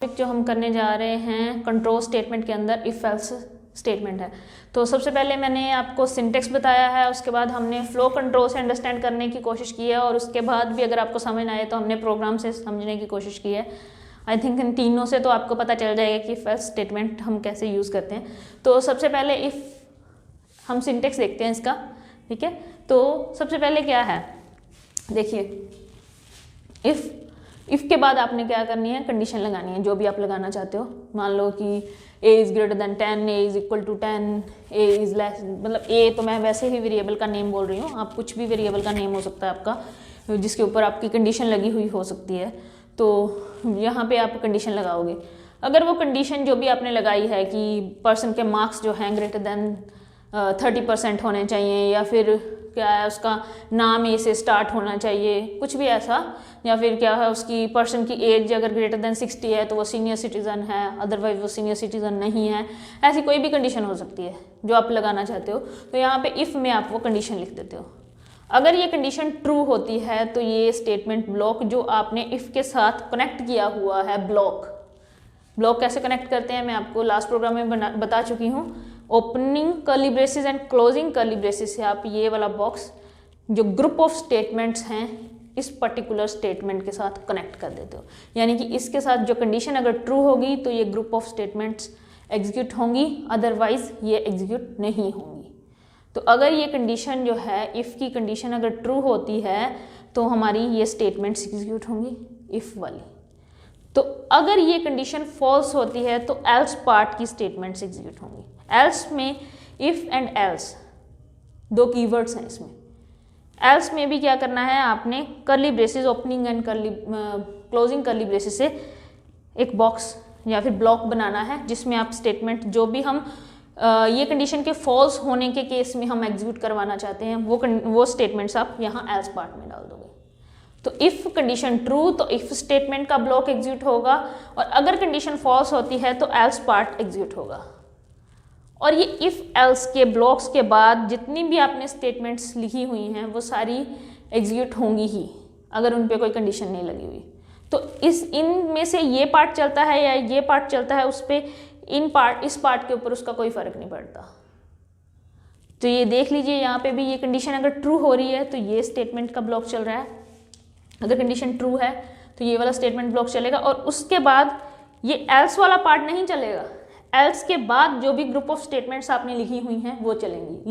जो हम करने जा रहे हैं कंट्रोल स्टेटमेंट के अंदर इफ एल्स स्टेटमेंट है। तो सबसे पहले मैंने आपको सिंटेक्स बताया है, उसके बाद हमने फ्लो कंट्रोल से अंडरस्टैंड करने की कोशिश की है, और उसके बाद भी अगर आपको समझ ना आए तो हमने प्रोग्राम से समझने की कोशिश की है। आई थिंक इन तीनों से तो आपको पता चल जाएगा कि इफ एल्स स्टेटमेंट हम कैसे यूज़ करते हैं। तो सबसे पहले इफ़ हम सिंटेक्स देखते हैं इसका, ठीक है। तो सबसे पहले क्या है, देखिए इफ़ के बाद आपने क्या करनी है, कंडीशन लगानी है जो भी आप लगाना चाहते हो। मान लो कि a is greater than 10, a is equal to 10, a is less, मतलब a तो मैं वैसे ही वेरिएबल का नेम बोल रही हूँ, आप कुछ भी वेरिएबल का नेम हो सकता है आपका जिसके ऊपर आपकी कंडीशन लगी हुई हो सकती है। तो यहाँ पे आप कंडीशन लगाओगे। अगर वो कंडीशन जो भी आपने लगाई है कि पर्सन के मार्क्स जो हैं ग्रेटर देन 30% होने चाहिए, या फिर क्या है उसका नाम ए से स्टार्ट होना चाहिए, कुछ भी ऐसा, या फिर क्या है उसकी पर्सन की एज अगर ग्रेटर देन 60 है तो वो सीनियर सिटीज़न है, अदरवाइज वो सीनियर सिटीज़न नहीं है, ऐसी कोई भी कंडीशन हो सकती है जो आप लगाना चाहते हो। तो यहाँ पे इफ़ में आप वो कंडीशन लिख देते हो। अगर ये कंडीशन ट्रू होती है तो ये स्टेटमेंट ब्लॉक जो आपने इफ़ के साथ कनेक्ट किया हुआ है, ब्लॉक कैसे कनेक्ट करते हैं मैं आपको लास्ट प्रोग्राम में बता चुकी हूँ। Opening curly braces and closing curly braces से आप ये वाला बॉक्स जो ग्रुप ऑफ स्टेटमेंट्स हैं इस पर्टिकुलर स्टेटमेंट के साथ कनेक्ट कर देते हो। यानी कि इसके साथ जो कंडीशन अगर ट्रू होगी तो ये ग्रुप ऑफ स्टेटमेंट्स एग्जीक्यूट होंगी, अदरवाइज ये एग्जीक्यूट नहीं होंगी। तो अगर ये कंडीशन जो है इफ़ की कंडीशन अगर ट्रू होती है तो हमारी ये स्टेटमेंट्स एग्जीक्यूट होंगी इफ़ वाली। तो अगर ये कंडीशन फॉल्स होती है तो एल्स पार्ट की स्टेटमेंट्स एग्जीक्यूट होंगी। एल्स में इफ़ एंड एल्स दो कीवर्ड्स हैं इसमें। एल्स में भी क्या करना है, आपने curly braces opening and closing curly braces से एक बॉक्स या फिर ब्लॉक बनाना है जिसमें आप स्टेटमेंट जो भी हम ये कंडीशन के फॉल्स होने के केस में हम एग्जीक्यूट करवाना चाहते हैं वो स्टेटमेंट्स आप यहाँ एल्स पार्ट में डाल दोगे। तो इफ़ कंडीशन ट्रू तो इफ़ स्टेटमेंट का ब्लॉक एग्जीक्यूट होगा, और अगर कंडीशन फॉल्स होती है तो एल्स पार्ट एग्जीक्यूट होगा। और ये इफ़ एल्स के ब्लॉक्स के बाद जितनी भी आपने स्टेटमेंट्स लिखी हुई हैं वो सारी एग्जीक्यूट होंगी ही अगर उन पे कोई कंडीशन नहीं लगी हुई। तो इनमें से ये पार्ट चलता है या ये पार्ट चलता है, उस पर इस पार्ट के ऊपर उसका कोई फ़र्क नहीं पड़ता। तो ये देख लीजिए यहाँ पे भी ये कंडीशन अगर ट्रू हो रही है तो ये स्टेटमेंट का ब्लॉक चल रहा है, अगर कंडीशन ट्रू है तो ये वाला स्टेटमेंट ब्लॉक चलेगा, और उसके बाद ये एल्स वाला पार्ट नहीं चलेगा। एल्स के बाद जो भी ग्रुप ऑफ स्टेटमेंट्स आपने लिखी हुई हैं वो चलेंगी।